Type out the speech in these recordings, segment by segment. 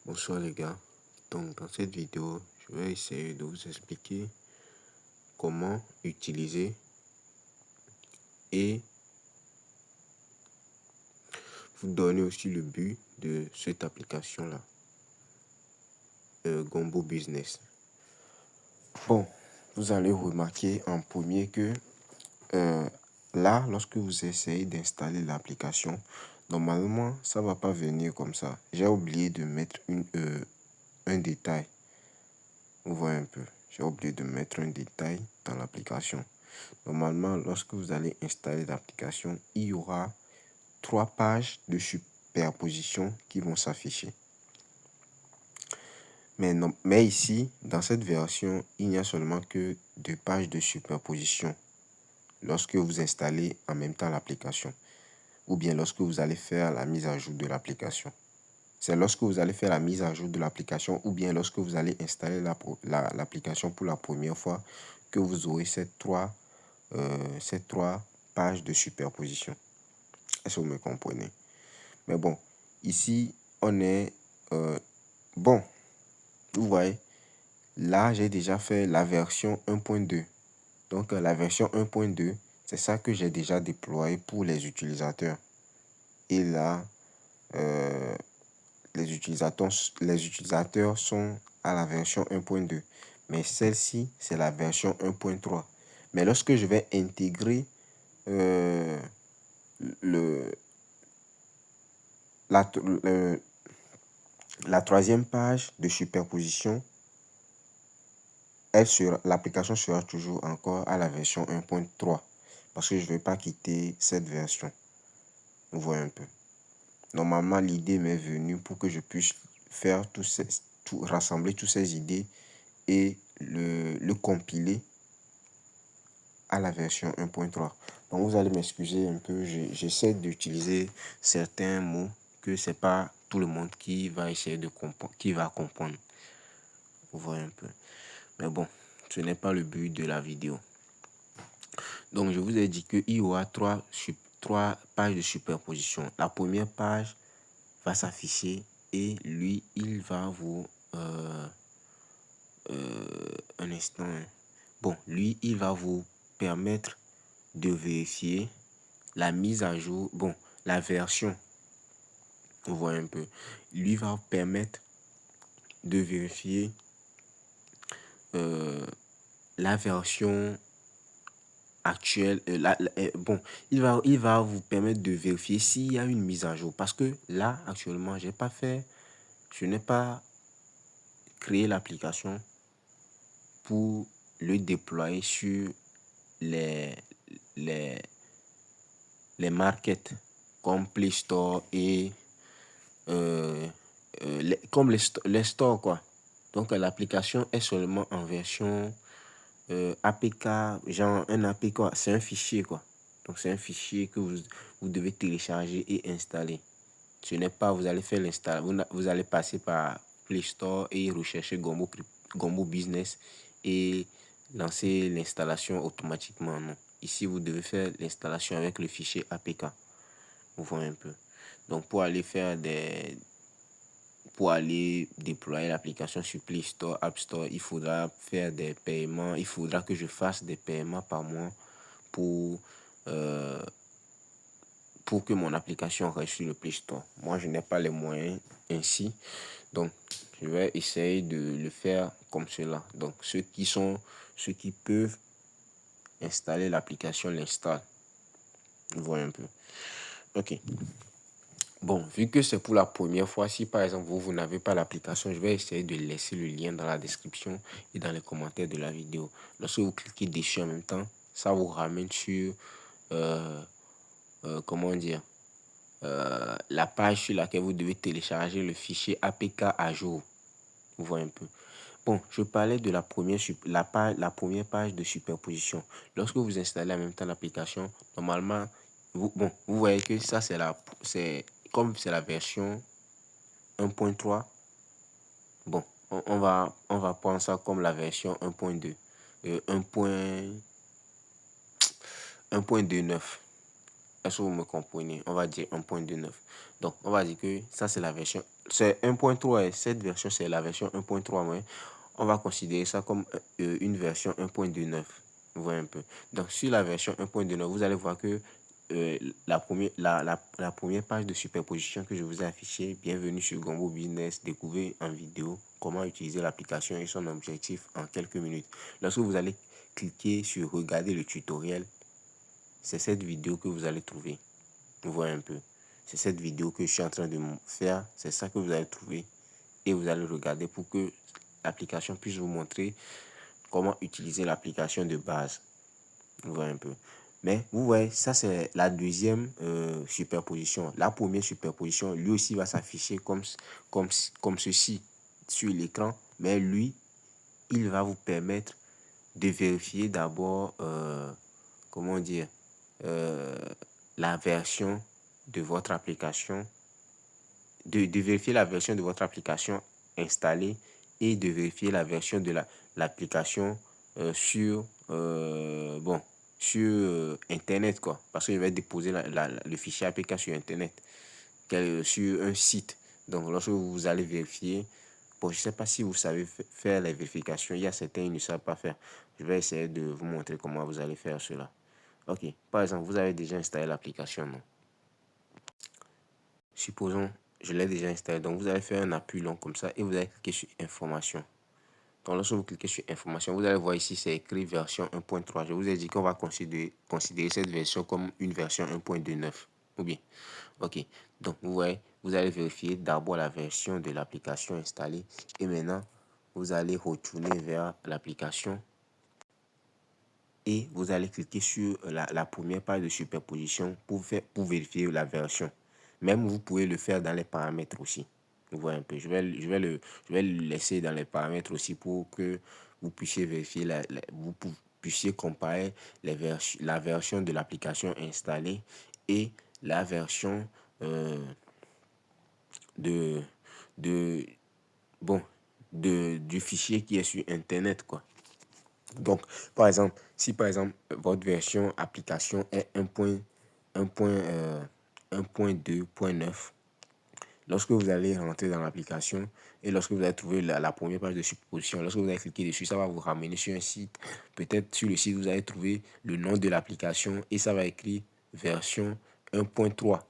Bonsoir les gars, donc dans cette vidéo, je vais essayer de vous expliquer comment utiliser et vous donner aussi le but de cette application-là, Gombo Business. Bon, vous allez remarquer en premier que là, lorsque vous essayez d'installer l'application, normalement, ça ne va pas venir comme ça. J'ai oublié de mettre un détail. Vous voyez un peu, j'ai oublié de mettre un détail dans l'application. Normalement, lorsque vous allez installer l'application, il y aura 3 pages de superposition qui vont s'afficher. Mais ici, dans cette version, il n'y a seulement que 2 pages de superposition lorsque vous installez en même temps l'application ou bien lorsque vous allez faire la mise à jour de l'application. C'est lorsque vous allez faire la mise à jour de l'application ou bien lorsque vous allez installer l'application pour la première fois que vous aurez ces trois pages de superposition. Est-ce que vous me comprenez? Mais bon, ici, on est... bon, vous voyez, là, j'ai déjà fait la version 1.2. Donc, la version 1.2, c'est ça que j'ai déjà déployé pour les utilisateurs. Et là, les utilisateurs sont à la version 1.2. Mais celle-ci, c'est la version 1.3. Mais lorsque je vais intégrer la troisième page de superposition, l'application sera toujours encore à la version 1.3 parce que je ne vais pas quitter cette version. Vous voyez un peu. Normalement, l'idée m'est venue pour que je puisse faire rassembler toutes ces idées et le compiler à la version 1.3. Donc, vous allez m'excuser un peu. J'essaie d'utiliser certains mots que c'est pas tout le monde qui va essayer de comprendre, qui va comprendre. Vous voyez un peu. Mais bon, ce n'est pas le but de la vidéo. Donc, je vous ai dit qu'il y aura trois pages de superposition. La première page va s'afficher et lui, il va vous... un instant. Bon, lui, il va vous permettre de vérifier la mise à jour. Bon, la version. Vous voyez un peu. Lui va vous permettre de vérifier la version actuelle. Bon, il va vous permettre de vérifier s'il y a une mise à jour. Parce que là, actuellement, je n'ai pas créé l'application pour le déployer sur les markets comme Play Store et comme les stores, quoi. Donc, l'application est seulement en version APK, genre un APK, c'est un fichier, quoi. Donc, c'est un fichier que vous devez télécharger et installer. Ce n'est pas, vous allez faire l'installation, vous allez passer par Play Store et rechercher Gombo Business et lancer l'installation automatiquement. Non. Ici, vous devez faire l'installation avec le fichier APK. Vous voyez un peu. Donc, pour aller déployer l'application sur Play Store, App Store, il faudra faire des paiements. Il faudra que je fasse des paiements par mois pour que mon application reste sur le Play Store. Moi, je n'ai pas les moyens ainsi. Donc, je vais essayer de le faire comme cela. Donc, ceux qui peuvent installer l'application l'installent. Vous voyez un peu. Ok. Bon, vu que c'est pour la première fois, si par exemple vous n'avez pas l'application, je vais essayer de laisser le lien dans la description et dans les commentaires de la vidéo. Lorsque vous cliquez dessus en même temps, ça vous ramène sur, comment dire, la page sur laquelle vous devez télécharger le fichier APK à jour. Vous voyez un peu. Bon, je parlais de la première page de superposition. Lorsque vous installez en même temps l'application, normalement, vous voyez que ça, comme c'est la version 1.3. Bon, on va prendre ça comme la version 1.2. 1.29. Est-ce que vous me comprenez? On va dire 1.29. Donc, on va dire que ça, c'est la version. C'est 1.3 et cette version, c'est la version 1.3. Mais on va considérer ça comme une version 1.29. Vous voyez un peu. Donc, sur la version 1.29, vous allez voir que la première page de superposition que je vous ai affichée, bienvenue sur Gombo Business, découvrez en vidéo comment utiliser l'application et son objectif en quelques minutes. Lorsque vous allez cliquer sur regarder le tutoriel, c'est cette vidéo que vous allez trouver. Vous voyez un peu. C'est cette vidéo que je suis en train de faire. C'est ça que vous allez trouver. Et vous allez regarder pour que l'application puisse vous montrer comment utiliser l'application de base. Vous voyez un peu. Mais vous voyez, ça c'est la deuxième superposition. La première superposition, lui aussi va s'afficher comme ceci sur l'écran. Mais lui, il va vous permettre de vérifier d'abord, comment dire, la version de votre application, de vérifier la version de votre application installée et de vérifier la version de l'application sur, sur Internet, quoi. Parce qu'il va déposer le fichier APK sur Internet, sur un site. Donc, lorsque vous allez vérifier, bon, je ne sais pas si vous savez faire les vérifications. Il y a certains qui ne savent pas faire. Je vais essayer de vous montrer comment vous allez faire cela. Ok, par exemple, vous avez déjà installé l'application, non? Supposons, je l'ai déjà installé. Donc, vous allez faire un appui long comme ça et vous allez cliquer sur Information. Donc, lorsque vous cliquez sur Information, vous allez voir ici, c'est écrit version 1.3. Je vous ai dit qu'on va considérer cette version comme une version 1.29. Ou bien, ok. Donc, vous voyez, vous allez vérifier d'abord la version de l'application installée. Et maintenant, vous allez retourner vers l'application et vous allez cliquer sur la première page de superposition pour vérifier la version. Même vous pouvez le faire dans les paramètres aussi. Vous voyez un peu. Je vais le laisser dans les paramètres aussi pour que vous puissiez vérifier, vous puissiez comparer la version de l'application installée et la version de, de, bon, du fichier qui est sur Internet, quoi. Donc, par exemple, si par exemple votre version application est 1.2.9, lorsque vous allez rentrer dans l'application et lorsque vous allez trouver la première page de superposition, lorsque vous allez cliquer dessus, ça va vous ramener sur un site. Peut-être sur le site, vous allez trouver le nom de l'application et ça va écrire version 1.3.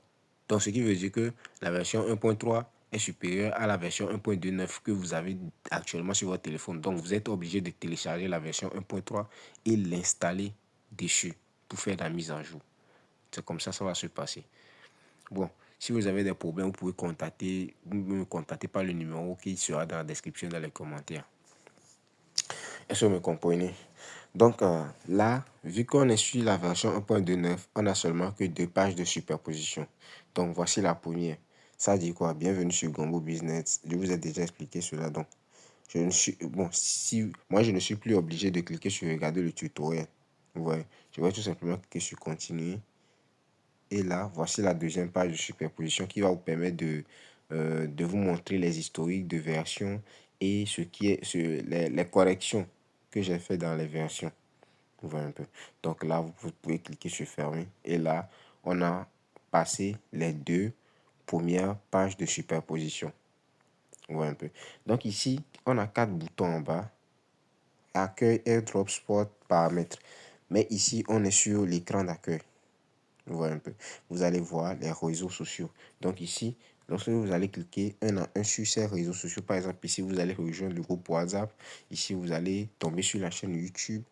Donc, ce qui veut dire que la version 1.3 est supérieure à la version 1.29 que vous avez actuellement sur votre téléphone. Donc, vous êtes obligé de télécharger la version 1.3 et l'installer dessus pour faire la mise à jour. C'est comme ça va se passer. Bon, si vous avez des problèmes, vous pouvez me contacter par le numéro qui sera dans la description, dans les commentaires. Est-ce que vous me comprenez? Donc là, vu qu'on est sur la version 1.29, on a seulement que 2 pages de superposition. Donc voici la première. Ça dit quoi? Bienvenue sur Gombo Business. Je vous ai déjà expliqué cela. Donc, moi je ne suis plus obligé de cliquer sur regarder le tutoriel. Vous voyez, je vais tout simplement cliquer sur continuer. Et là, voici la deuxième page de superposition qui va vous permettre de vous montrer les historiques de version et les corrections que j'ai fait dans les versions. Vous voyez un peu. Donc là, vous pouvez cliquer sur fermer. Et là, on a passé les 2 premières pages de superposition. Vous voyez un peu. Donc ici, on a 4 boutons en bas. Accueil, airdrop, sport, paramètres. Mais ici, on est sur l'écran d'accueil. Vous voyez un peu. Vous allez voir les réseaux sociaux. Donc ici, lorsque vous allez cliquer un à un sur ces réseaux sociaux, par exemple ici, vous allez rejoindre le groupe WhatsApp. Ici, vous allez tomber sur la chaîne YouTube.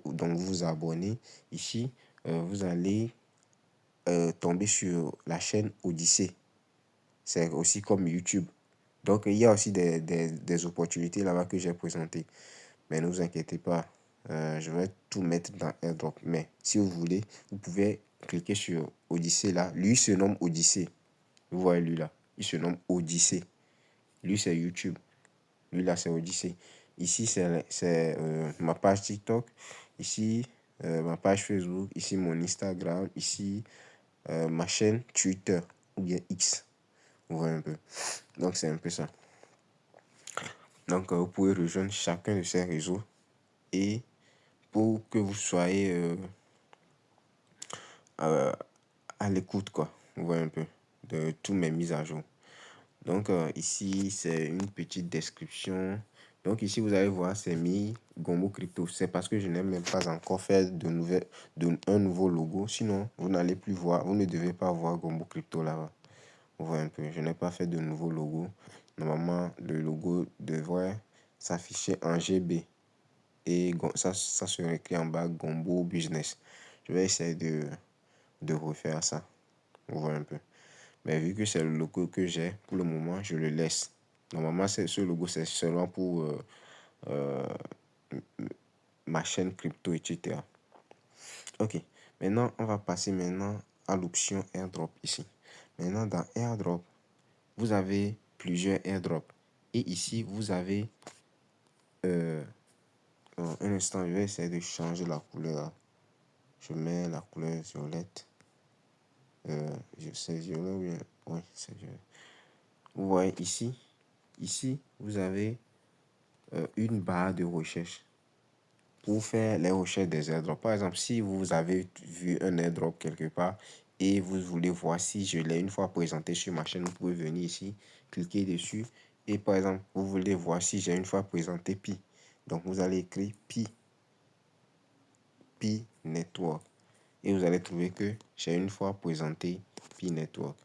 Donc vous abonner. Ici, vous allez tomber sur la chaîne Odyssée. C'est aussi comme YouTube. Donc il y a aussi des opportunités là-bas que j'ai présentées. Mais ne vous inquiétez pas, je vais tout mettre dans AirDrop. Mais si vous voulez, vous pouvez cliquer sur Odyssée là. Lui se nomme Odyssée. Vous voyez lui là. Il se nomme Odyssée. Lui c'est YouTube. Lui là c'est Odyssée. Ici c'est ma page TikTok. Ici ma page Facebook. Ici mon Instagram. Ici ma chaîne Twitter ou bien X. Vous voyez un peu. Donc c'est un peu ça. Donc vous pouvez rejoindre chacun de ces réseaux et pour que vous soyez à l'écoute, quoi. Vous voyez un peu. de toutes mes mises à jour. Donc ici, c'est une petite description. Donc ici, vous allez voir, c'est mis Gombo Crypto. C'est parce que je n'ai même pas encore fait un nouveau logo. Sinon, vous n'allez plus voir, vous ne devez pas voir Gombo Crypto là-bas. Vous voyez un peu, je n'ai pas fait de nouveau logo. Normalement, le logo devrait s'afficher en GB. Et ça serait écrit en bas Gombo Business. Je vais essayer de refaire ça. Vous voyez un peu. Mais vu que c'est le logo que j'ai, pour le moment, je le laisse. Normalement, ce logo, c'est seulement pour euh, ma chaîne crypto, etc. Ok. Maintenant, on va passer maintenant à l'option airdrop ici. Maintenant, dans airdrop, vous avez plusieurs airdrops. Et ici, vous avez... un instant, je vais essayer de changer la couleur. Je mets la couleur violette. Je sais violet ou bien... Oui, c'est violet. Vous voyez ici, vous avez une barre de recherche pour faire les recherches des airdrops. Par exemple, si vous avez vu un airdrop quelque part et vous voulez voir si je l'ai une fois présenté sur ma chaîne, vous pouvez venir ici, cliquer dessus. Et par exemple, vous voulez voir si j'ai une fois présenté Pi. Donc, vous allez écrire Pi Network. Et vous allez trouver que j'ai une fois présenté Pi Network.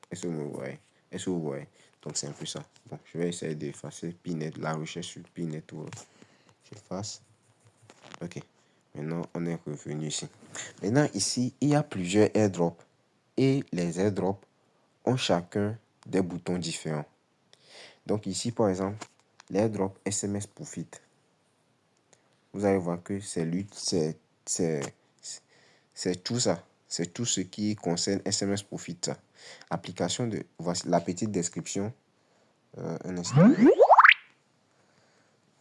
Est-ce que vous voyez? Est-ce que vous voyez? Donc, c'est un peu ça. Bon, je vais essayer d'effacer la recherche sur Pi Network. J'efface. Ok. Maintenant, on est revenu ici. Maintenant, ici, il y a plusieurs airdrops. Et les airdrops ont chacun des boutons différents. Donc, ici, par exemple, l'airdrop SMS Profit. Vous allez voir que c'est lui, c'est tout ça. C'est tout ce qui concerne SMS Profit. Ça. Application de... Voici la petite description. Un instant.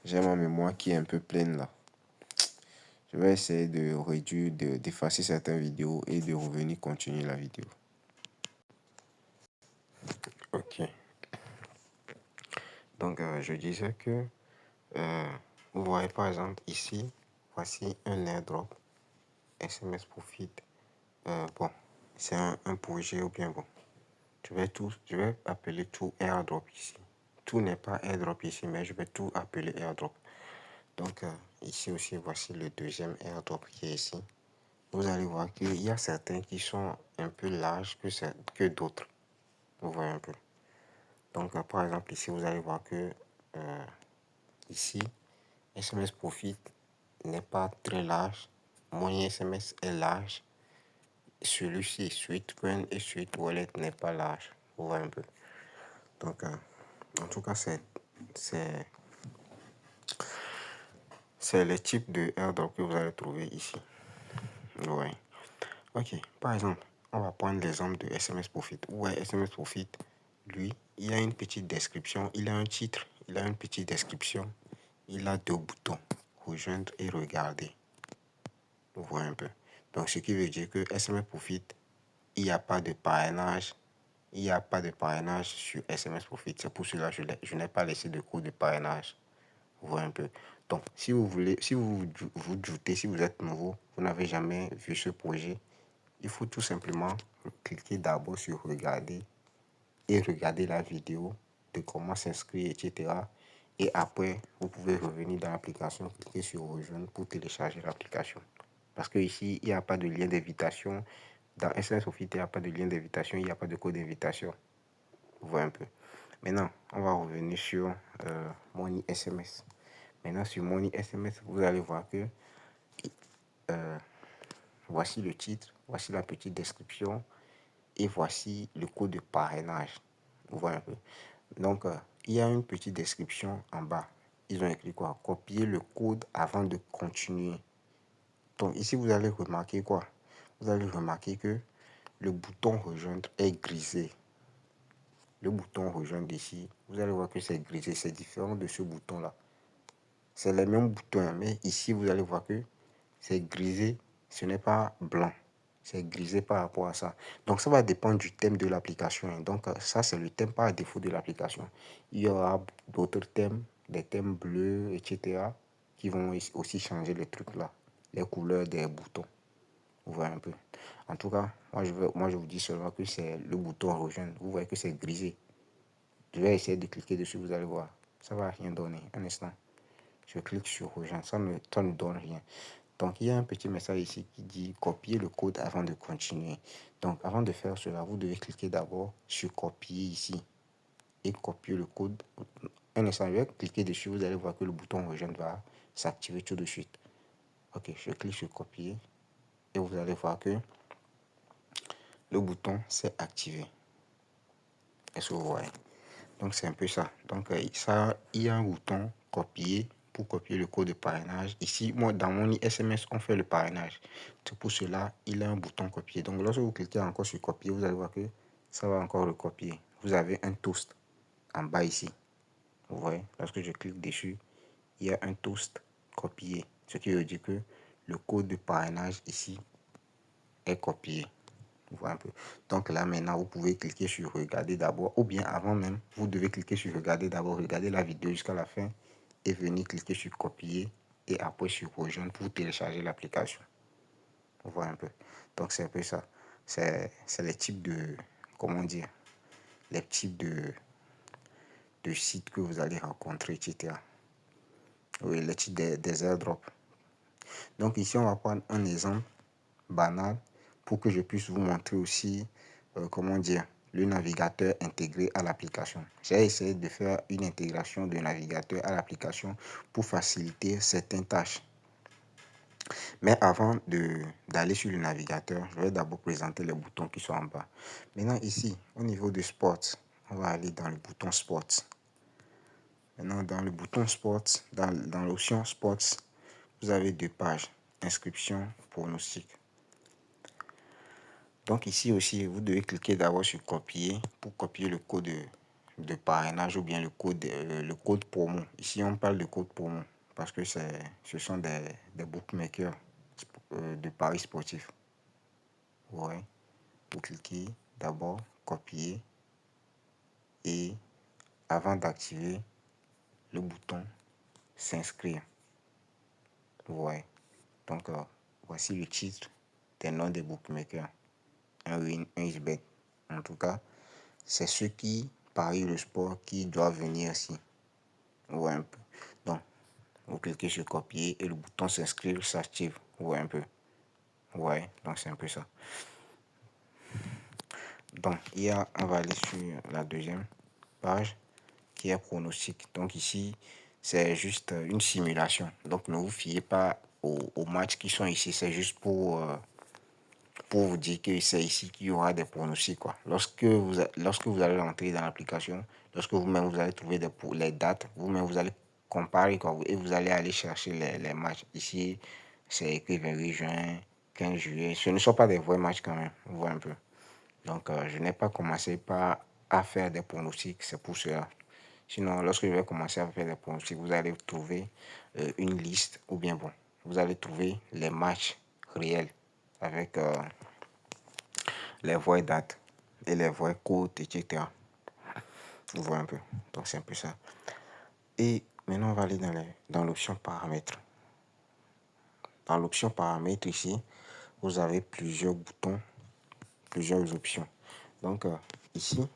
J'ai ma mémoire qui est un peu pleine là. Je vais essayer de réduire, d'effacer certaines vidéos et de revenir continuer la vidéo. Ok. Donc, je disais que vous voyez par exemple ici, voici un airdrop SMS Profit. Bon, c'est un projet ou bien bon. Je vais appeler tout airdrop ici. Tout n'est pas airdrop ici, mais je vais tout appeler airdrop. Donc, ici aussi, voici le deuxième airdrop qui est ici. Vous allez voir qu'il y a certains qui sont un peu larges que d'autres. Vous voyez un peu. Donc, par exemple, ici, vous allez voir que ici, SMS Profit n'est pas très large. Moyen SMS est large. Celui-ci, Sweetcoin et Sweet Wallet n'est pas large. Vous voyez un peu. Donc, en tout cas, c'est le type de airdrop que vous allez trouver ici. Ouais. Ok, par exemple, on va prendre l'exemple de SMS Profit. Ouais, SMS Profit, lui, il a une petite description, il a un titre, il a une petite description, il a deux boutons, rejoindre et regarder. Vous voyez un peu. Donc, ce qui veut dire que SMS Profit, il n'y a pas de parrainage. Il n'y a pas de parrainage sur SMS Profit. C'est pour cela que je n'ai pas laissé de code de parrainage. Vous voyez un peu. Donc, si vous voulez, si vous doutez, si vous êtes nouveau, vous n'avez jamais vu ce projet, il faut tout simplement cliquer d'abord sur regarder et regarder la vidéo de comment s'inscrire, etc. Et après, vous pouvez revenir dans l'application, cliquer sur rejoindre pour télécharger l'application. Parce que ici, il n'y a pas de lien d'invitation. Dans SMS Profit, il n'y a pas de lien d'invitation, il n'y a pas de code d'invitation. Vous voyez un peu. Maintenant, on va revenir sur Money SMS. Maintenant, sur Money SMS, vous allez voir que voici le titre, voici la petite description et voici le code de parrainage. Vous voyez un peu. Donc, il y a une petite description en bas. Ils ont écrit quoi? Copier le code avant de continuer. Donc, ici, vous allez remarquer quoi? Vous allez remarquer que le bouton rejoindre est grisé. Le bouton rejoindre ici, vous allez voir que c'est grisé. C'est différent de ce bouton-là. C'est le même bouton, mais ici, vous allez voir que c'est grisé. Ce n'est pas blanc. C'est grisé par rapport à ça. Donc, ça va dépendre du thème de l'application. Donc, ça, c'est le thème par défaut de l'application. Il y aura d'autres thèmes, des thèmes bleus, etc., qui vont aussi changer les trucs là, les couleurs des boutons. Vous voyez un peu. En tout cas, moi je vous dis seulement que c'est le bouton rejoindre. Vous voyez que c'est grisé. Je vais essayer de cliquer dessus, vous allez voir. Ça va rien donner. Un instant. Je clique sur rejoindre. Ça ne donne rien. Donc, il y a un petit message ici qui dit copier le code avant de continuer. Donc, avant de faire cela, vous devez cliquer d'abord sur copier ici et copier le code. Un instant, je vais cliquer dessus. Vous allez voir que le bouton rejoindre va s'activer tout de suite. Ok, je clique sur copier et vous allez voir que le bouton s'est activé. Est-ce que vous voyez? Donc, c'est un peu ça. Donc, il y a un bouton copier pour copier le code de parrainage. Ici, moi, dans mon SMS, on fait le parrainage. C'est pour cela, il y a un bouton copier. Donc, lorsque vous cliquez encore sur copier, vous allez voir que ça va encore le copier. Vous avez un toast en bas ici. Vous voyez, lorsque je clique dessus, il y a un toast copié. Ce qui veut dire que le code de parrainage ici est copié. Vous voyez un peu. Donc là, maintenant, vous pouvez cliquer sur regarder d'abord. Ou bien avant même, vous devez cliquer sur regarder d'abord, regarder la vidéo jusqu'à la fin et venir cliquer sur copier et après sur rejoindre pour télécharger l'application. Vous voyez un peu. Donc c'est un peu ça. C'est les types de, comment dire, les types de sites que vous allez rencontrer, etc. Oui, les types des airdrops. Donc ici, on va prendre un exemple banal pour que je puisse vous montrer aussi, comment dire, le navigateur intégré à l'application. J'ai essayé de faire une intégration de navigateur à l'application pour faciliter certaines tâches. Mais avant d'aller sur le navigateur, je vais d'abord présenter les boutons qui sont en bas. Maintenant ici, au niveau de Sport, on va aller dans le bouton Sport. Maintenant, dans le bouton Sport, dans l'option Sports, vous avez deux pages, inscription, pronostic. Donc ici aussi, vous devez cliquer d'abord sur copier pour copier le code de parrainage ou bien le code promo. Ici, on parle de code promo parce que ce sont des bookmakers de paris sportifs. Ouais. Vous cliquez d'abord, copier et avant d'activer le bouton s'inscrire. Ouais. Donc, voici le titre des noms des bookmakers. Un win, un isbet. En tout cas, c'est ceux qui parient le sport qui doivent venir ici. Vous voyez un peu. Donc, vous cliquez sur copier et le bouton s'inscrire s'active. Vous voyez un peu. Ouais, donc c'est un peu ça. Donc, on va aller sur la deuxième page qui est pronostic. Donc ici, c'est juste une simulation. Donc, ne vous fiez pas aux matchs qui sont ici. C'est juste pour vous dire que c'est ici qu'il y aura des pronostics, quoi. Lorsque vous allez rentrer dans l'application, lorsque vous-même vous allez trouver les dates, vous-même vous allez comparer, quoi, et vous allez aller chercher les matchs. Ici, c'est écrit 28 juin, 15 juillet. Ce ne sont pas des vrais matchs quand même, vous voyez un peu. Donc, je n'ai pas commencé à faire des pronostics, c'est pour cela. Sinon, lorsque je vais commencer à faire des pronostics, vous allez trouver une liste, ou bien bon, vous allez trouver les matchs réels avec les vraies dates et les vraies cotes, etc. Vous voyez un peu. Donc c'est un peu ça. Et maintenant, on va aller dans l'option paramètres. Dans l'option paramètres ici, vous avez plusieurs boutons, plusieurs options. Donc ici,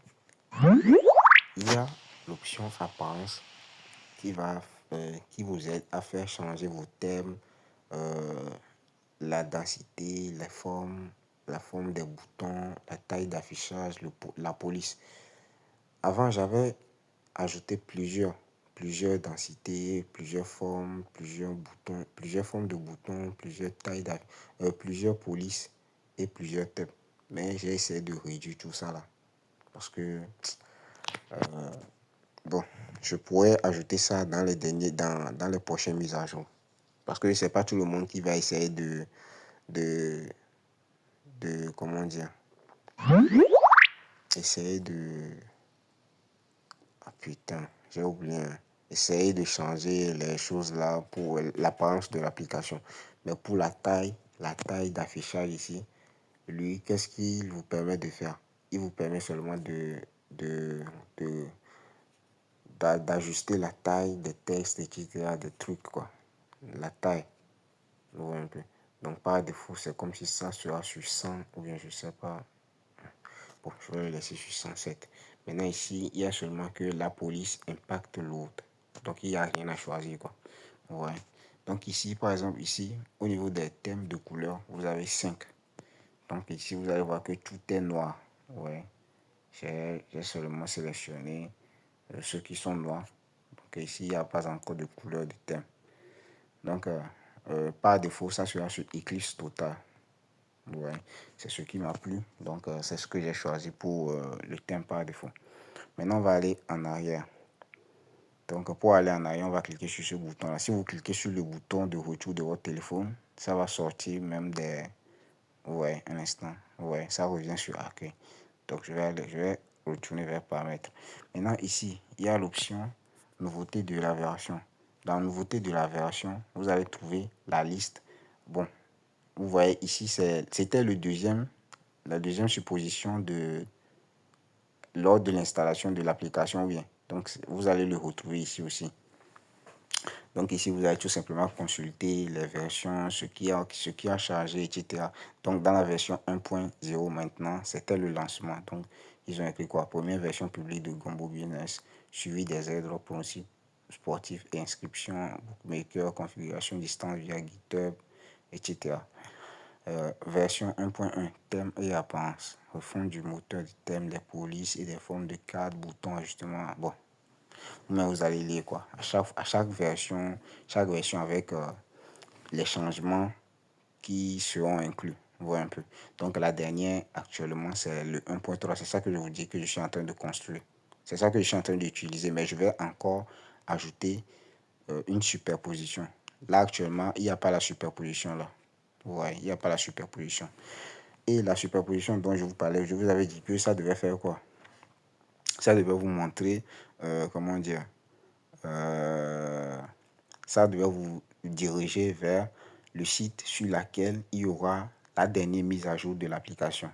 il y a l'option apparence qui vous aide à faire changer vos thèmes, euh, la densité, la forme des boutons, la taille d'affichage, la police. Avant, j'avais ajouté plusieurs densités, plusieurs formes, plusieurs boutons, plusieurs formes de boutons, plusieurs polices et plusieurs thèmes. Mais j'ai essayé de réduire tout ça là. Parce que, bon, je pourrais ajouter ça dans les prochaines mises à jour. Parce que c'est pas tout le monde qui va essayer de, comment dire, essayer de, ah putain, j'ai oublié, hein. Essayer de changer les choses là pour l'apparence de l'application. Mais pour la taille d'affichage ici, lui, qu'est-ce qu'il vous permet de faire? Il vous permet seulement de, de, d'ajuster la taille des textes, etc., des trucs, quoi. La taille, vous voyez un peu. Donc par défaut, c'est comme si ça sera sur 100 ou bien je sais pas. Bon, je vais le laisser sur 107. Maintenant ici, il y a seulement que la police impacte l'autre. Donc il n'y a rien à choisir quoi. Ouais. Donc ici, par exemple, ici, au niveau des thèmes de couleur, vous avez 5. Donc ici, vous allez voir que tout est noir. Ouais. J'ai seulement sélectionné ceux qui sont noirs. Donc ici, il n'y a pas encore de couleur de thème. Donc, par défaut, ça sera sur Eclipse Total. Ouais, c'est ce qui m'a plu. Donc, c'est ce que j'ai choisi pour le thème par défaut. Maintenant, on va aller en arrière. Donc, pour aller en arrière, on va cliquer sur ce bouton-là. Si vous cliquez sur le bouton de retour de votre téléphone, ça va sortir même des... Ouais, un instant. Ouais, ça revient sur accueil. Donc, je vais retourner vers paramètres. Maintenant, ici, il y a l'option nouveauté de la version. Dans nouveauté de la version, vous allez trouver la liste. Bon, vous voyez ici, c'était la deuxième supposition lors de l'installation de l'application. Bien. Donc, vous allez le retrouver ici aussi. Donc ici, vous allez tout simplement consulter les versions, ce qui a chargé, etc. Donc dans la version 1.0 maintenant, c'était le lancement. Donc ils ont écrit quoi? Première version publique de Gombo Business, suivi des airdrops principes sportifs et inscription, bookmaker, configuration distance via GitHub, etc. Version 1.1, thème et apparence, refonte du moteur de thème, des polices et des formes de cartes, boutons, ajustements. Bon, mais vous allez lire quoi. Chaque version avec les changements qui seront inclus. Vous voyez un peu. Donc la dernière actuellement c'est le 1.3. C'est ça que je vous dis que je suis en train de construire. C'est ça que je suis en train d'utiliser. Mais je vais encore ajouter une superposition. Là actuellement, il n'y a pas la superposition là. Ouais, il n'y a pas la superposition. Et la superposition dont je vous parlais, je vous avais dit que ça devait faire quoi? Ça devait vous montrer, comment dire, euh, ça devait vous diriger vers le site sur lequel il y aura la dernière mise à jour de l'application.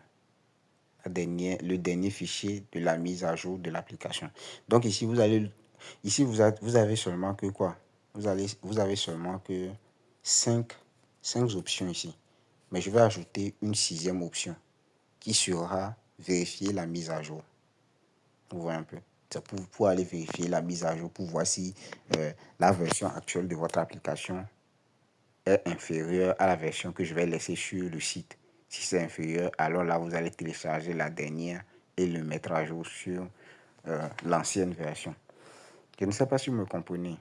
Le dernier fichier de la mise à jour de l'application. Donc ici, vous avez seulement que quoi? Vous avez seulement que 5 options ici. Mais je vais ajouter une sixième option qui sera vérifier la mise à jour. Vous voyez un peu. C'est pour aller vérifier la mise à jour, pour voir si la version actuelle de votre application est inférieure à la version que je vais laisser sur le site. Si c'est inférieur, alors là, vous allez télécharger la dernière et le mettre à jour sur l'ancienne version. Je ne sais pas si vous me comprenez.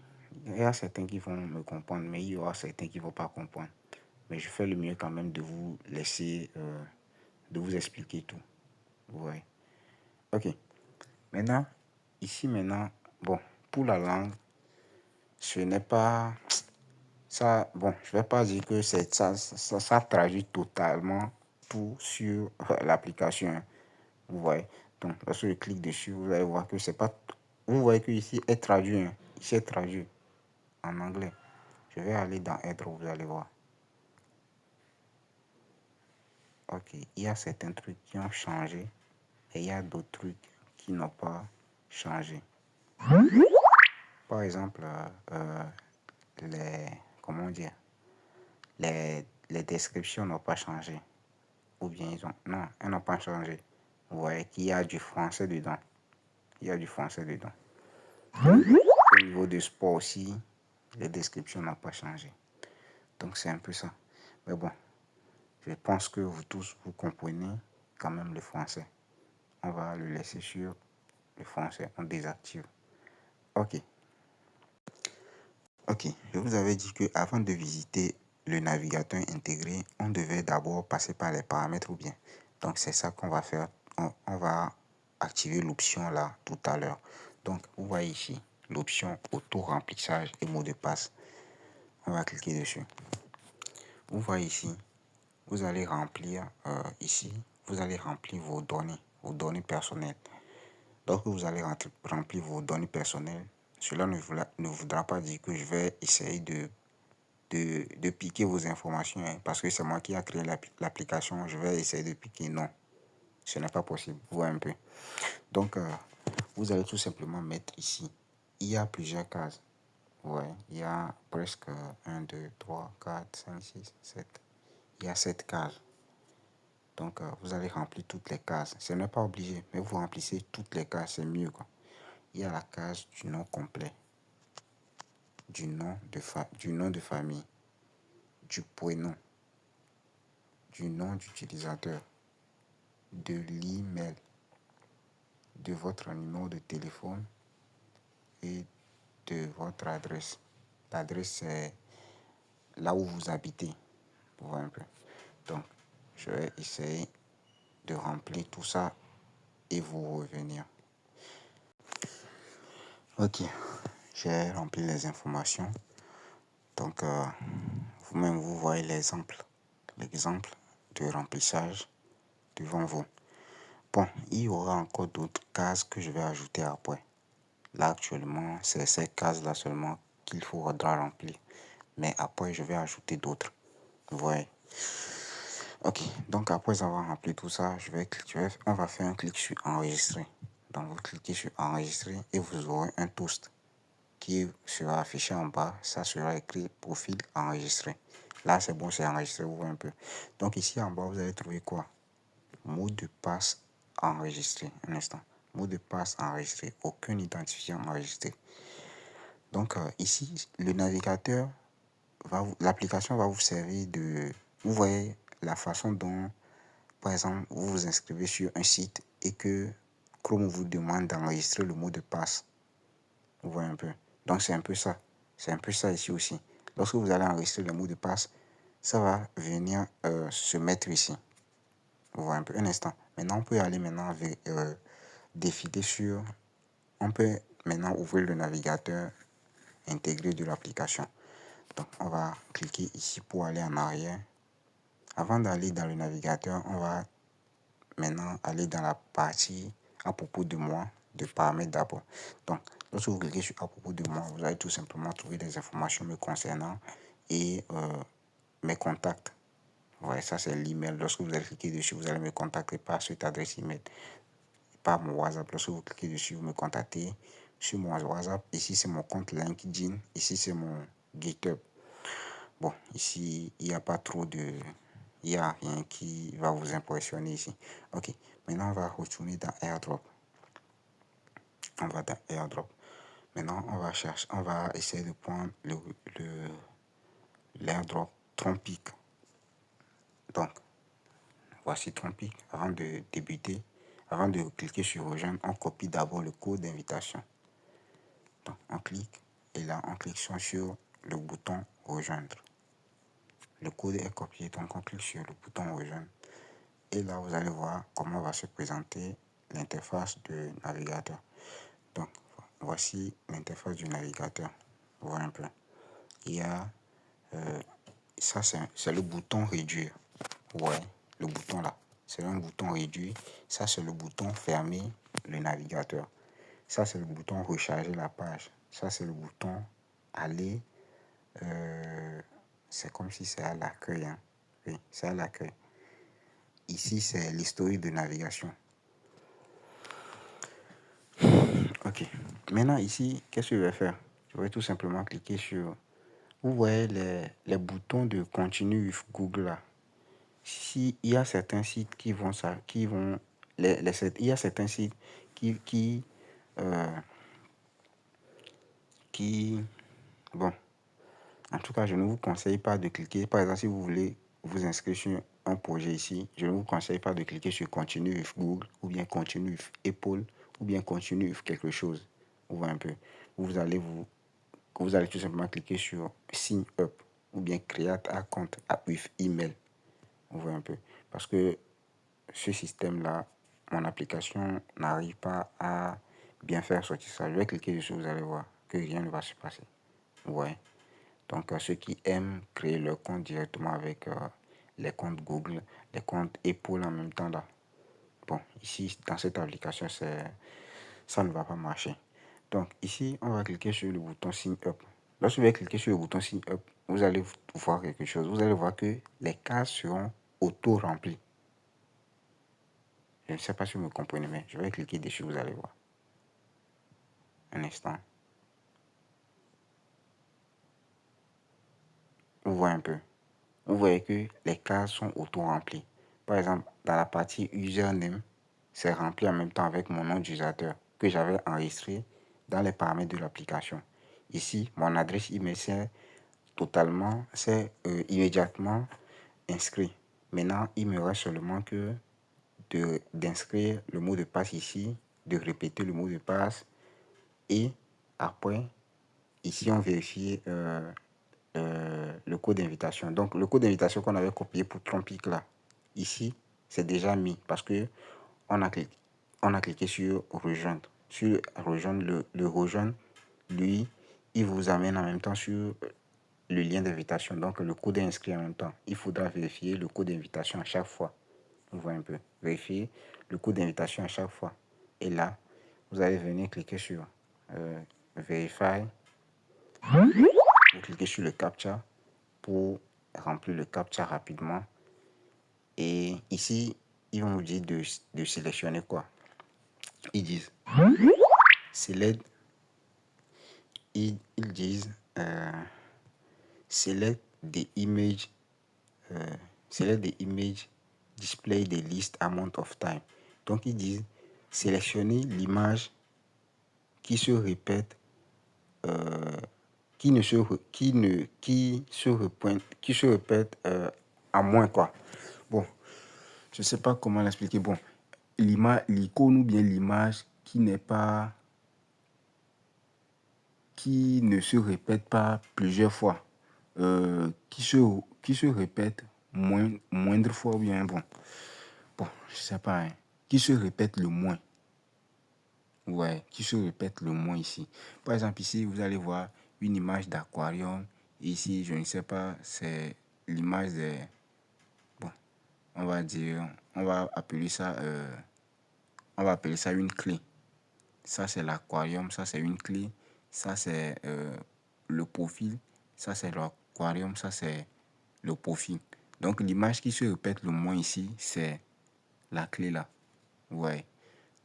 Il y a certains qui vont me comprendre, mais il y aura certains qui ne vont pas comprendre. Mais je fais le mieux quand même de vous laisser, de vous expliquer tout. Ouais. Ok. Maintenant, ici maintenant, bon, pour la langue, ce n'est pas ça. Bon, je vais pas dire que c'est ça traduit totalement tout sur l'application, hein. Vous voyez. Donc, lorsque je clique dessus, vous allez voir que c'est pas. Vous voyez que ici est traduit, hein. Ici est traduit en anglais. Je vais aller dans être, vous allez voir. Ok, il y a certains trucs qui ont changé et il y a d'autres trucs qui n'ont pas changé. Par exemple, les, comment dire, les descriptions n'ont pas changé. Ou bien non, elles n'ont pas changé. Vous voyez qu'il y a du français dedans. Il y a du français dedans. Au niveau du sport aussi, les descriptions n'ont pas changé. Donc c'est un peu ça. Mais bon, je pense que vous tous, vous comprenez quand même le français. On va le laisser sur le français. On désactive. Ok. Ok, je vous avais dit que avant de visiter le navigateur intégré, on devait d'abord passer par les paramètres ou bien. Donc c'est ça qu'on va faire. On va activer l'option là tout à l'heure. Donc vous voyez ici l'option auto-remplissage et mot de passe. On va cliquer dessus. Vous voyez ici, vous allez remplir ici, vous allez remplir vos données personnelles. Lorsque vous allez remplir vos données personnelles, cela ne voudra pas dire que je vais essayer de piquer vos informations, hein, parce que c'est moi qui a créé l'application. Je vais essayer de piquer. Non, ce n'est pas possible. Vous voyez un peu. Donc, vous allez tout simplement mettre ici. Il y a plusieurs cases. Ouais, il y a presque 1, 2, 3, 4, 5, 6, 7. il y a 7 cases. Donc, vous allez remplir toutes les cases. Ce n'est pas obligé, mais vous remplissez toutes les cases, c'est mieux, quoi. Il y a la case du nom complet, du nom de famille, du prénom, du nom d'utilisateur, de l'email, de votre numéro de téléphone et de votre adresse. L'adresse, c'est là où vous habitez. Vous voyez un peu. Donc, je vais essayer de remplir tout ça et vous revenir. Ok, j'ai rempli les informations. Donc, vous-même, vous voyez l'exemple de remplissage devant vous. Bon, il y aura encore d'autres cases que je vais ajouter après. Là, actuellement, c'est ces cases-là seulement qu'il faudra remplir. Mais après, je vais ajouter d'autres. Vous voyez. Ok, donc après avoir rempli tout ça, on va faire un clic sur enregistrer. Donc, vous cliquez sur enregistrer et vous aurez un toast qui sera affiché en bas. Ça sera écrit profil enregistré. Là, c'est bon, c'est enregistré, vous voyez un peu. Donc, ici en bas, vous allez trouver quoi? Mot de passe enregistré. Un instant. Mot de passe enregistré. Aucun identifiant enregistré. Donc, ici, le navigateur, l'application va vous servir de... Vous voyez la façon dont, par exemple, vous vous inscrivez sur un site et que Chrome vous demande d'enregistrer le mot de passe. Vous voyez un peu. Donc, c'est un peu ça. C'est un peu ça ici aussi. Lorsque vous allez enregistrer le mot de passe, ça va venir se mettre ici. Vous voyez un peu. Un instant. Maintenant, on peut aller maintenant défiler sur... On peut maintenant ouvrir le navigateur intégré de l'application. Donc, on va cliquer ici pour aller en arrière. Avant d'aller dans le navigateur, on va maintenant aller dans la partie à propos de moi, de paramètres d'abord. Donc, lorsque vous cliquez sur à propos de moi, vous allez tout simplement trouver des informations me concernant et mes contacts. Ouais, ça c'est l'email. Lorsque vous allez cliquer dessus, vous allez me contacter par cette adresse email, par mon WhatsApp. Lorsque vous cliquez dessus, vous me contactez sur mon WhatsApp. Ici, c'est mon compte LinkedIn. Ici, c'est mon GitHub. Bon, ici, il n'y a pas trop de... Il n'y a rien qui va vous impressionner ici. Ok, maintenant, on va retourner dans AirDrop. On va dans AirDrop. Maintenant, on va essayer de prendre l'AirDrop Trompic. Donc, voici Trompic. Avant de débuter, avant de cliquer sur rejoindre, on copie d'abord le code d'invitation. Donc, on clique et là, on clique sur le bouton rejoindre. Le code est copié, donc on clique sur le bouton rejoindre. Et là, vous allez voir comment va se présenter l'interface du navigateur. Donc, voici l'interface du navigateur. Vous voyez un peu. Il y a, ça c'est le bouton réduire. Ouais, le bouton là. C'est un bouton réduire. Ça, c'est le bouton fermer le navigateur. Ça, c'est le bouton recharger la page. Ça, c'est le bouton aller. C'est comme si c'est à l'accueil. Hein. Oui, c'est à l'accueil. Ici, c'est l'historique de navigation. Ok. Maintenant, ici, qu'est-ce que je vais faire? Je vais tout simplement cliquer sur... Vous voyez les boutons de Continue with Google là. Si, il y a certains sites qui vont... il y a certains sites euh, qui... Bon, en tout cas, je ne vous conseille pas de cliquer. Par exemple, si vous voulez vous inscrire sur un projet ici, je ne vous conseille pas de cliquer sur Continue with Google ou bien Continue with Apple ou bien Continue with quelque chose. Vous voyez un peu. Vous allez tout simplement cliquer sur Sign Up ou bien Create Account with Email. Vous voyez un peu. Parce que ce système-là, mon application n'arrive pas à bien faire sortir ça. Je vais cliquer dessus, vous allez voir que rien ne va se passer. Vous voyez. Donc, ceux qui aiment créer leur compte directement avec les comptes Google, les comptes Apple en même temps là. Bon, ici, dans cette application, ça ne va pas marcher. Donc, ici, on va cliquer sur le bouton Sign Up. Lorsque vous allez cliquer sur le bouton Sign Up, vous allez voir quelque chose. Vous allez voir que les cases seront auto-remplies. Je ne sais pas si vous me comprenez, mais je vais cliquer dessus, vous allez voir. Un instant. Vous voyez un peu. vous voyez que les cases sont auto-remplies. Par exemple, dans la partie username, c'est rempli en même temps avec mon nom d'utilisateur que j'avais enregistré dans les paramètres de l'application. Ici, mon adresse email c'est immédiatement inscrit. Maintenant, il me reste seulement que d'inscrire le mot de passe ici, de répéter le mot de passe et après, ici on vérifie le code d'invitation. Donc le code d'invitation qu'on avait copié pour Trompic là, ici c'est déjà mis parce que on a cliqué sur rejoindre. Sur rejoindre, le rejoindre, lui, il vous amène en même temps sur le lien d'invitation. Donc le code est inscrit en même temps. Il faudra vérifier le code d'invitation à chaque fois. Vous voyez un peu. Vérifier le code d'invitation à chaque fois. Et là, vous allez venir cliquer sur Verify. Vous cliquez sur le CAPTCHA pour remplir le CAPTCHA rapidement. Et ici, ils vont vous dire de sélectionner quoi. Ils disent select, ils disent select the image, select the image, display the list amount of time. Donc ils disent sélectionner l'image qui se répète, qui se répète à moins quoi. Bon, je sais pas comment l'expliquer. Bon, l'icône ou bien l'image qui n'est pas, qui ne se répète pas plusieurs fois, qui se répète moindre fois ou bien bon, je sais pas, hein, qui se répète le moins. Ouais, qui se répète le moins ici. Par exemple, ici, vous allez voir une image d'aquarium. Ici, je ne sais pas, c'est l'image des... Bon, on va dire, on va appeler ça une clé. Ça, c'est l'aquarium, ça, c'est une clé. Ça, c'est le profil. Ça, c'est l'aquarium, ça, c'est le profil. Donc, l'image qui se répète le moins ici, c'est la clé là. Ouais.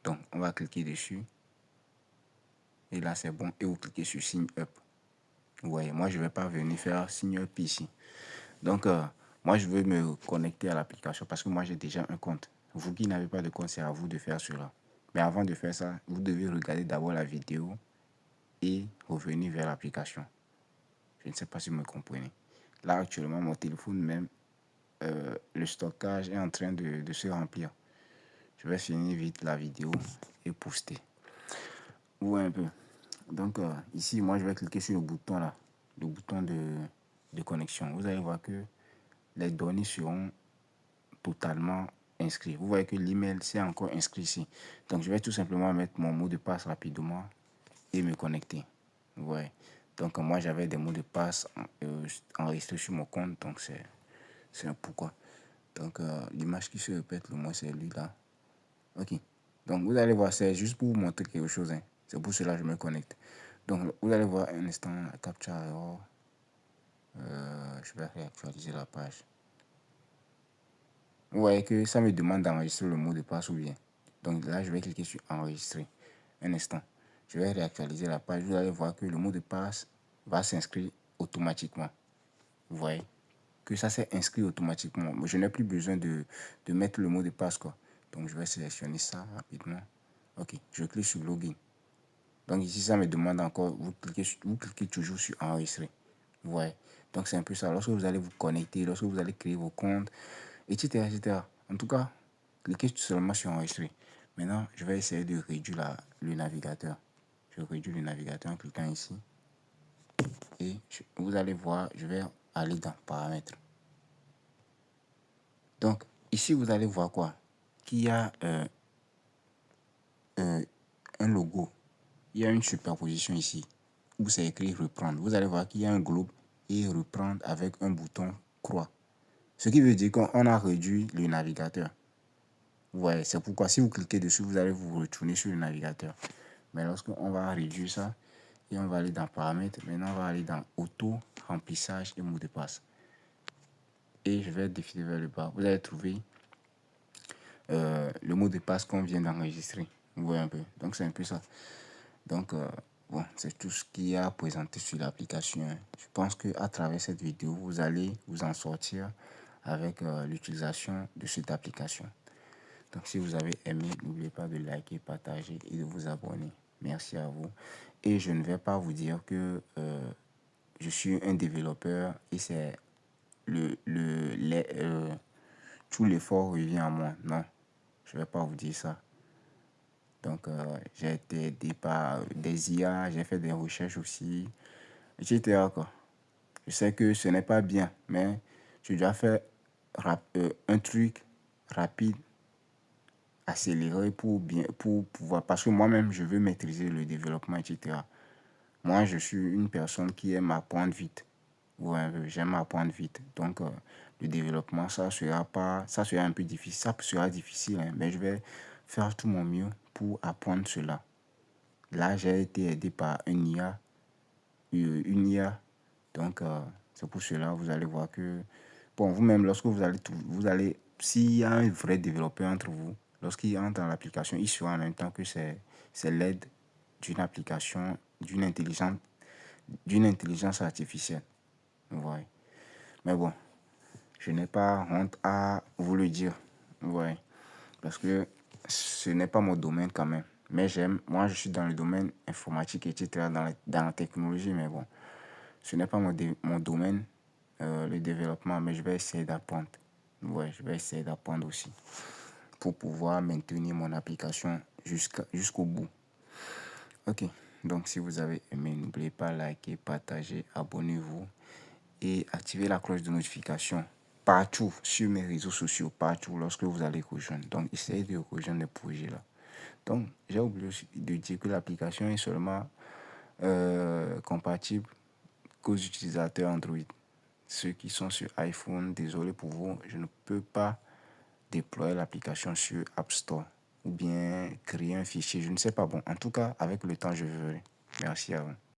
Donc, on va cliquer dessus. Et là, c'est bon. Et vous cliquez sur Sign Up. Ouais, moi, je ne vais pas venir faire Sign Up ici. Donc, moi, je veux me connecter à l'application parce que moi, j'ai déjà un compte. Vous qui n'avez pas de compte, c'est à vous de faire cela. Mais avant de faire ça, vous devez regarder d'abord la vidéo et revenir vers l'application. Je ne sais pas si vous me comprenez. Là, actuellement, mon téléphone même, le stockage est en train de se remplir. Je vais finir vite la vidéo et poster. Vous voyez un peu. Donc, ici, moi, je vais cliquer sur le bouton là, le bouton de connexion. Vous allez voir que les données seront totalement inscrites. Vous voyez que l'email, c'est encore inscrit ici. Donc, je vais tout simplement mettre mon mot de passe rapidement et me connecter. Vous voyez. Donc, moi, j'avais des mots de passe enregistrés sur mon compte. Donc, c'est un pourquoi. Donc, l'image qui se répète le moins, c'est lui là. Ok. Donc, vous allez voir, c'est juste pour vous montrer quelque chose. Hein. C'est pour cela que je me connecte. Donc, vous allez voir un instant, capture error. Je vais réactualiser la page. Vous voyez que ça me demande d'enregistrer le mot de passe ou bien. Donc là, je vais cliquer sur enregistrer. Un instant. Je vais réactualiser la page. Vous allez voir que le mot de passe va s'inscrire automatiquement. Vous voyez que ça s'est inscrit automatiquement. Je n'ai plus besoin de mettre le mot de passe quoi. Donc je vais sélectionner ça rapidement. Ok, je clique sur login. Donc ici, ça me demande encore, vous cliquez toujours sur enregistrer. Vous voyez. Donc c'est un peu ça. Lorsque vous allez vous connecter, lorsque vous allez créer vos comptes, etc. etc. En tout cas, cliquez seulement sur enregistrer. Maintenant, je vais essayer de réduire le navigateur. Je réduis le navigateur en cliquant ici. Et vous allez voir, je vais aller dans paramètres. Donc, ici, vous allez voir quoi? Qu'il y a un logo. Il y a une superposition ici où c'est écrit reprendre. Vous allez voir qu'il y a un globe et reprendre avec un bouton croix. Ce qui veut dire qu'on a réduit le navigateur. Vous voyez, c'est pourquoi si vous cliquez dessus, vous allez vous retourner sur le navigateur. Mais lorsqu'on va réduire ça, et on va aller dans paramètres, maintenant on va aller dans auto, remplissage et mot de passe. Et je vais défiler vers le bas. Vous allez trouver le mot de passe qu'on vient d'enregistrer. Vous voyez un peu. Donc c'est un peu ça. Donc Bon, c'est tout ce qu'il y a à présenter sur l'application. Je pense qu'à travers cette vidéo, vous allez vous en sortir avec l'utilisation de cette application. Donc, si vous avez aimé, n'oubliez pas de liker, partager et de vous abonner. Merci à vous. Et je ne vais pas vous dire que je suis un développeur et c'est tout l'effort revient à moi. Non, je ne vais pas vous dire ça. Donc, j'ai été aidé par des IA, j'ai fait des recherches aussi, etc., quoi. Je sais que ce n'est pas bien, mais je dois faire un truc rapide, accéléré pour pouvoir. Parce que moi-même, je veux maîtriser le développement, etc. Moi, je suis une personne qui aime apprendre vite. Ouais, j'aime apprendre vite. Donc, le développement, ça sera un peu difficile. Ça sera difficile, hein, mais je vais faire tout mon mieux pour apprendre cela. Là, j'ai été aidé par une IA. Donc, c'est pour cela, vous allez voir que, bon, vous-même, lorsque s'il y a un vrai développeur entre vous, lorsqu'il entre dans l'application, il saura en même temps que c'est l'aide d'une application, d'une intelligence artificielle. Vous voyez. Mais bon, je n'ai pas honte à vous le dire. Vous voyez. Parce que ce n'est pas mon domaine quand même. Mais moi je suis dans le domaine informatique, etc., dans la technologie, mais bon, ce n'est pas mon domaine, le développement, mais je vais essayer d'apprendre. Ouais, je vais essayer d'apprendre aussi pour pouvoir maintenir mon application jusqu'au bout. Ok, donc si vous avez aimé, n'oubliez pas de liker, partager, abonnez-vous et activez la cloche de notification partout sur mes réseaux sociaux, partout lorsque vous allez rejoindre. Donc, essayez de rejoindre les projets là. Donc, j'ai oublié de dire que l'application est seulement compatible qu'aux utilisateurs Android. Ceux qui sont sur iPhone, désolé pour vous, je ne peux pas déployer l'application sur App Store ou bien créer un fichier, je ne sais pas. Bon, en tout cas, avec le temps, je verrai. Merci à vous.